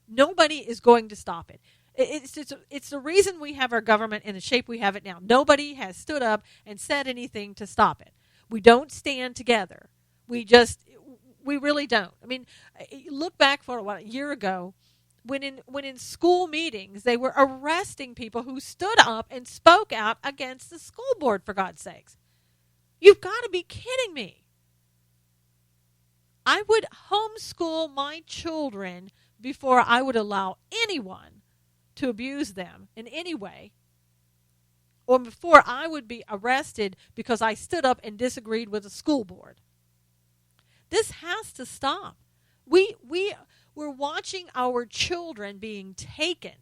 Nobody is going to stop it. It's the reason we have our government in the shape we have it now. Nobody has stood up and said anything to stop it. We don't stand together. We really don't. I mean, look back for a year ago when in school meetings they were arresting people who stood up and spoke out against the school board, for God's sakes. You've got to be kidding me. I would homeschool my children before I would allow anyone to abuse them in any way, or before I would be arrested because I stood up and disagreed with the school board. This has to stop. We're watching our children being taken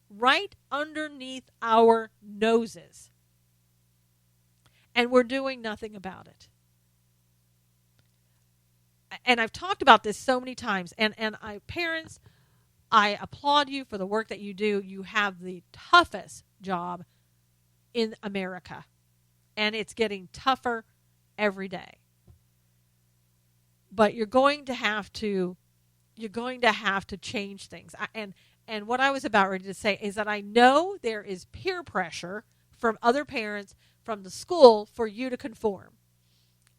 right underneath our noses, and we're doing nothing about it. And I've talked about this so many times, and parents, I applaud you for the work that you do. You have the toughest job in America, and it's getting tougher every day. But you're going to have to change things. And what I was about ready to say is that I know there is peer pressure from other parents, from the school, for you to conform.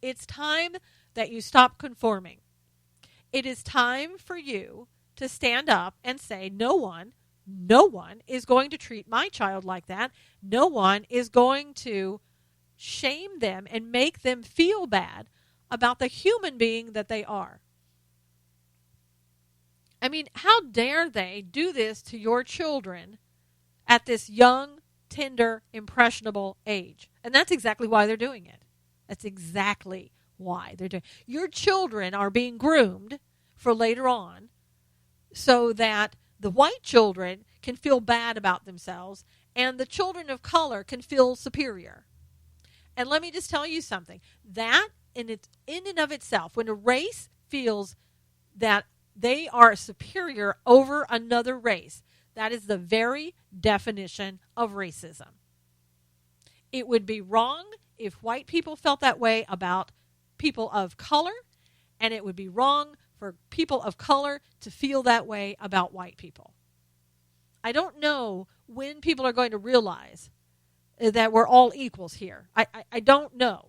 It's time that you stop conforming. It is time for you to stand up and say, no one is going to treat my child like that. No one is going to shame them and make them feel bad about the human being that they are. I mean, how dare they do this to your children at this young, tender, impressionable age? And that's exactly why they're doing it. That's exactly why they're doing it. Your children are being groomed for later on so that the white children can feel bad about themselves and the children of color can feel superior. And let me just tell you something. That in and of itself, when a race feels that they are superior over another race, that is the very definition of racism. It would be wrong if white people felt that way about people of color, and it would be wrong for people of color to feel that way about white people. I don't know when people are going to realize that we're all equals here. I don't know.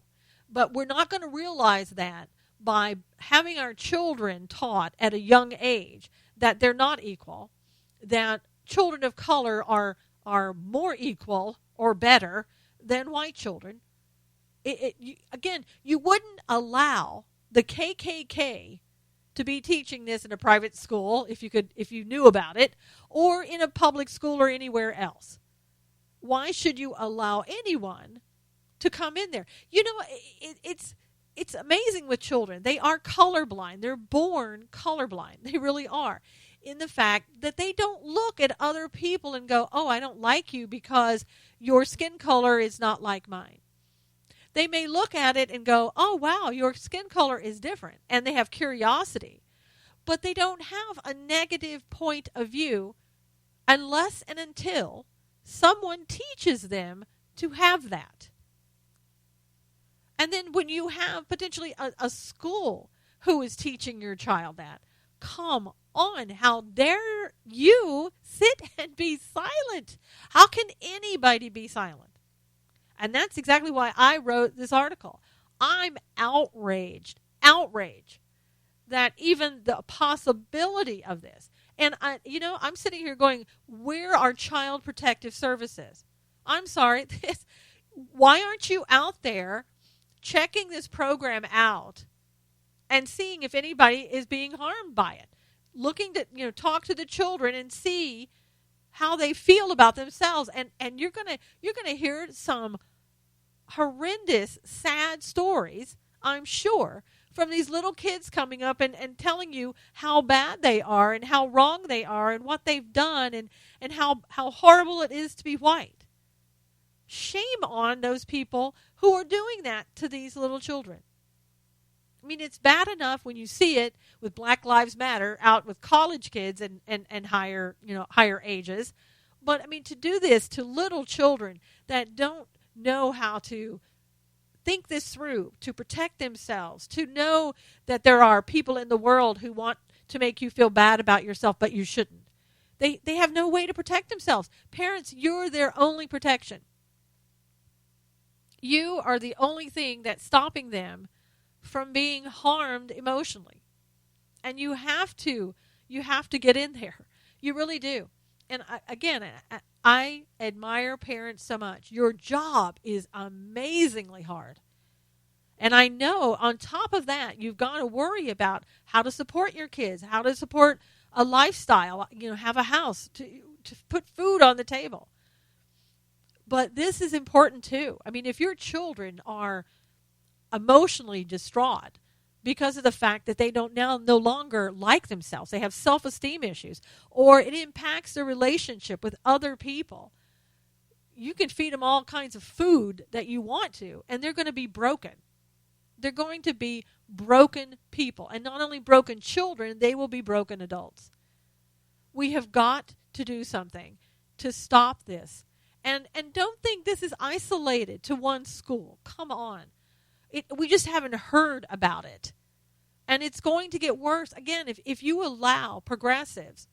But we're not going to realize that by having our children taught at a young age that they're not equal, that children of color are more equal or better than white children. Again, you wouldn't allow the KKK to be teaching this in a private school if you knew about it, or in a public school or anywhere else. Why should you allow anyone to come in there? You know, it's amazing with children. They are colorblind. They're born colorblind. They really are. In the fact that they don't look at other people and go, oh, I don't like you because your skin color is not like mine. They may look at it and go, oh, wow, your skin color is different. And they have curiosity. But they don't have a negative point of view unless and until someone teaches them to have that. And then when you have potentially a school who is teaching your child that, come on, how dare you sit and be silent? How can anybody be silent? And that's exactly why I wrote this article. I'm outraged that even the possibility of this. And I'm sitting here going, where are child protective services? I'm sorry, why aren't you out there checking this program out and seeing if anybody is being harmed by it? Looking to talk to the children and see how they feel about themselves, and you're gonna hear some horrendous, sad stories, I'm sure, from these little kids coming up and telling you how bad they are and how wrong they are and what they've done and how horrible it is to be white. Shame on those people who are doing that to these little children. I mean, it's bad enough when you see it with Black Lives Matter out with college kids and higher ages. But, I mean, to do this to little children that don't know how to think this through, to protect themselves, to know that there are people in the world who want to make you feel bad about yourself, but you shouldn't. They have no way to protect themselves. Parents, you're their only protection. You are the only thing that's stopping them from being harmed emotionally. And you have to get in there. You really do. And I admire parents so much. Your job is amazingly hard. And I know on top of that, you've got to worry about how to support your kids, how to support a lifestyle, have a house, to put food on the table. But this is important too. I mean, if your children are emotionally distraught because of the fact that they don't now no longer like themselves, they have self-esteem issues, or it impacts their relationship with other people, you can feed them all kinds of food that you want to, and they're going to be broken. They're going to be broken people. And not only broken children, they will be broken adults. We have got to do something to stop this. And don't think this is isolated to one school. Come on. We just haven't heard about it. And it's going to get worse. Again, if you allow progressives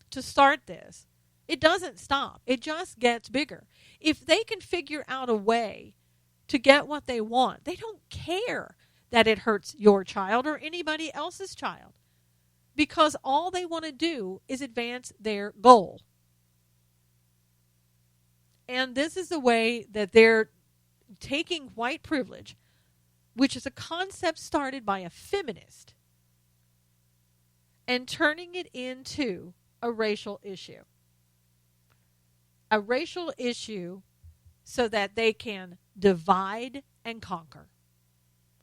to start this, it doesn't stop. It just gets bigger. If they can figure out a way to get what they want, they don't care that it hurts your child or anybody else's child, because all they want to do is advance their goal. And this is the way that they're taking white privilege, which is a concept started by a feminist, and turning it into a racial issue. A racial issue so that they can divide and conquer.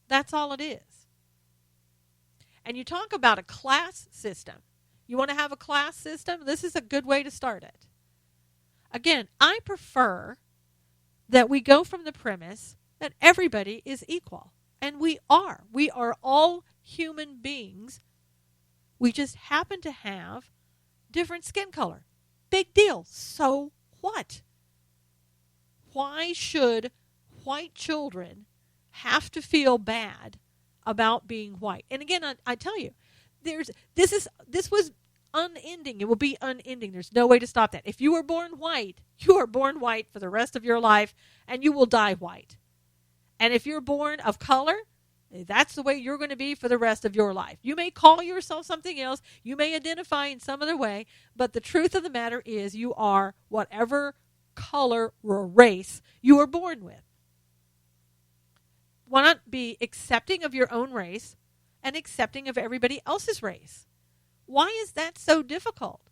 That's all it is. And you talk about a class system. You want to have a class system? This is a good way to start it. Again, I prefer that we go from the premise that everybody is equal. And we are. We are all human beings. We just happen to have different skin color. Big deal. So what? Why should white children have to feel bad about being white? And again, I tell you, this was unending. It will be unending. There's no way to stop that. If you were born white, you are born white for the rest of your life, and you will die white. And if you're born of color, that's the way you're going to be for the rest of your life. You may call yourself something else. You may identify in some other way, but the truth of the matter is you are whatever color or race you were born with. Why not be accepting of your own race and accepting of everybody else's race? Why is that so difficult?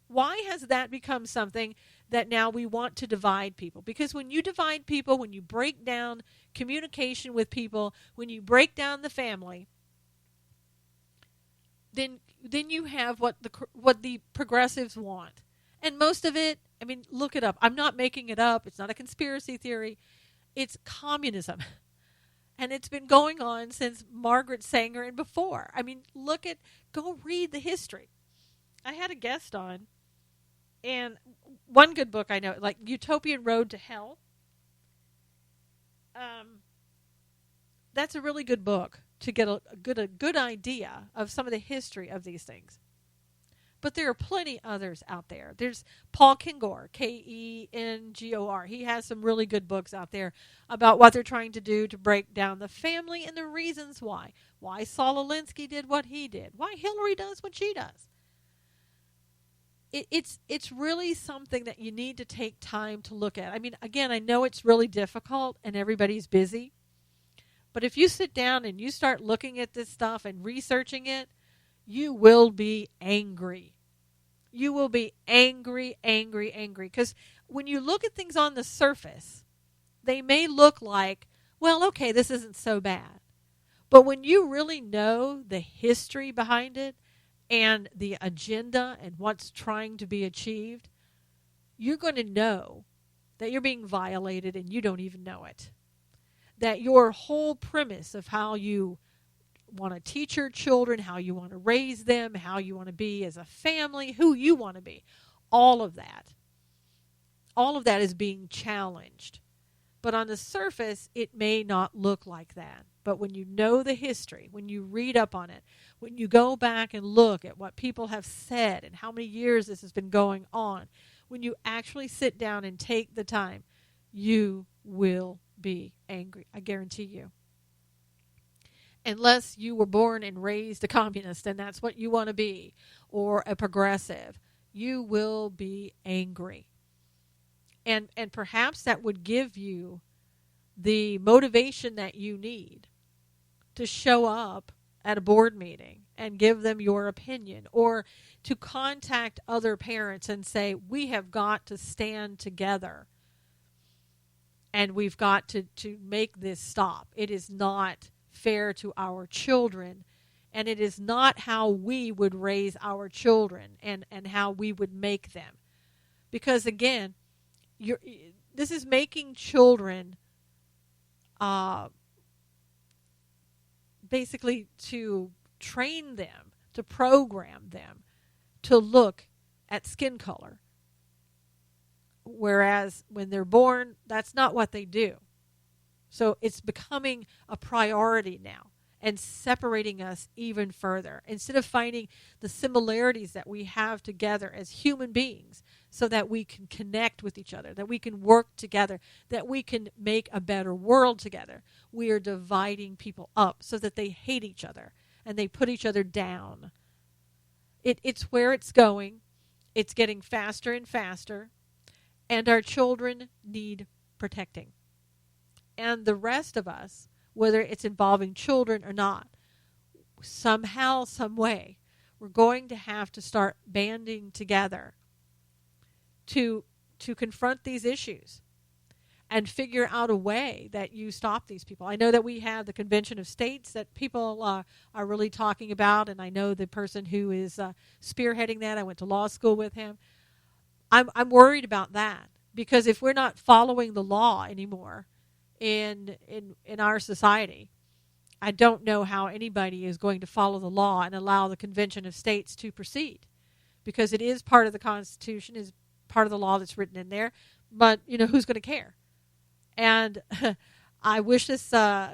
Why has that become something that now we want to divide people? Because when you divide people, when you break down communication with people, when you break down the family, then you have what the progressives want. And most of it, I mean, look it up. I'm not making it up. It's not a conspiracy theory. It's communism. And it's been going on since Margaret Sanger and before. I mean, go read the history. I had a guest on, and one good book I know, like Utopian Road to Hell. That's a really good book to get a good idea of some of the history of these things. But there are plenty others out there. There's Paul Kengor, Kengor. He has some really good books out there about what they're trying to do to break down the family and the reasons why. Why Saul Alinsky did what he did. Why Hillary does what she does. It's really something that you need to take time to look at. I mean, again, I know it's really difficult and everybody's busy. But if you sit down and you start looking at this stuff and researching it, you will be angry. You will be angry. Because when you look at things on the surface, they may look like, well, okay, this isn't so bad. But when you really know the history behind it and the agenda and what's trying to be achieved, you're going to know that you're being violated and you don't even know it. That your whole premise of how you want to teach your children, how you want to raise them, how you want to be as a family, who you want to be, all of that is being challenged But on the surface, it may not look like that. But when you know the history, when you read up on it, when you go back and look at what people have said and how many years this has been going on, when you actually sit down and take the time, you will be angry. I guarantee you. Unless you were born and raised a communist and that's what you want to be, or a progressive, you will be angry. And perhaps that would give you the motivation that you need to show up at a board meeting and give them your opinion, or to contact other parents and say, we have got to stand together and we've got to make this stop. It is not fair to our children, and it is not how we would raise our children and how we would make them. Because again, this is making children basically to train them, to program them to look at skin color. Whereas when they're born, that's not what they do. So it's becoming a priority now and separating us even further. Instead of finding the similarities that we have together as human beings so that we can connect with each other, that we can work together, that we can make a better world together, we are dividing people up so that they hate each other and they put each other down. It's where it's going. It's getting faster and faster. And our children need protecting. And the rest of us, whether it's involving children or not, somehow, some way, we're going to have to start banding together to confront these issues and figure out a way that you stop these people. I know that we have the Convention of States that people are really talking about, and I know the person who is spearheading that. I went to law school with him. I'm worried about that, because if we're not following the law anymore in our society, I don't know how anybody is going to follow the law and allow the Convention of States to proceed, because it is part of the Constitution, is part of the law that's written in there. But who's going to care? And I wish this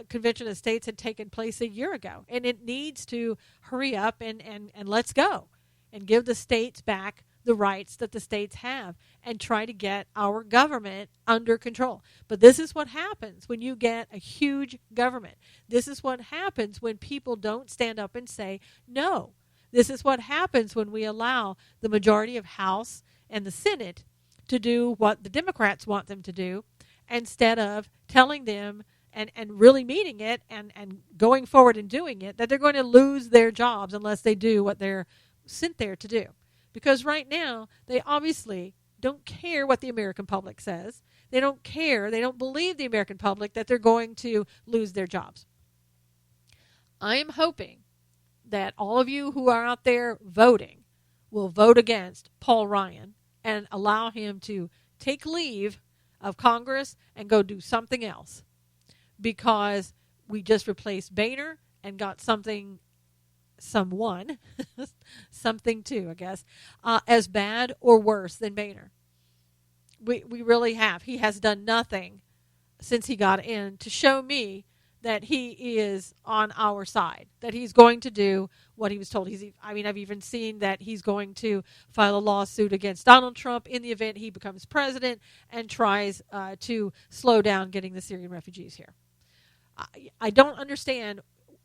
Convention of States had taken place a year ago, and it needs to hurry up and let's go and give the states back the rights that the states have and try to get our government under control. But this is what happens when you get a huge government. This is what happens when people don't stand up and say no. This is what happens when we allow the majority of House and the Senate to do what the Democrats want them to do, instead of telling them and really meaning it and going forward and doing it, that they're going to lose their jobs unless they do what they're sent there to do. Because right now, they obviously don't care what the American public says. They don't care. They don't believe the American public that they're going to lose their jobs. I am hoping that all of you who are out there voting will vote against Paul Ryan and allow him to take leave of Congress and go do something else. Because we just replaced Boehner and got something too, I guess, as bad or worse than Boehner. We really have. He has done nothing since he got in to show me that he is on our side, that he's going to do what he was told. I've even seen that he's going to file a lawsuit against Donald Trump in the event he becomes president and tries to slow down getting the Syrian refugees here. I don't understand.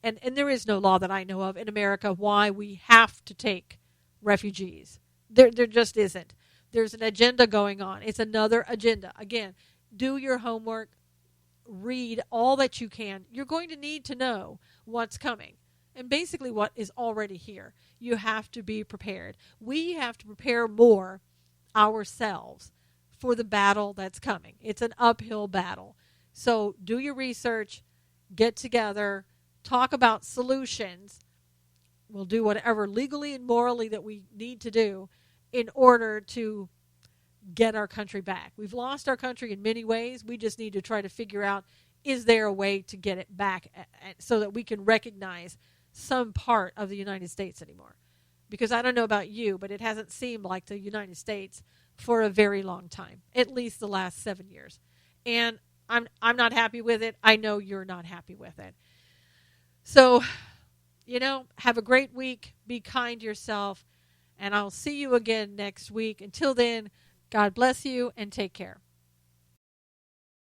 And there is no law that I know of in America why we have to take refugees. There just isn't. There's an agenda going on. It's another agenda. Again, do your homework. Read all that you can. You're going to need to know what's coming and basically what is already here. You have to be prepared. We have to prepare more ourselves for the battle that's coming. It's an uphill battle. So do your research, get together, talk about solutions. We'll do whatever legally and morally that we need to do in order to get our country back. We've lost our country in many ways. We just need to try to figure out, is there a way to get it back so that we can recognize some part of the United States anymore? Because I don't know about you, but it hasn't seemed like the United States for a very long time, at least the last 7 years. And I'm not happy with it. I know you're not happy with it. So, have a great week. Be kind to yourself. And I'll see you again next week. Until then, God bless you and take care.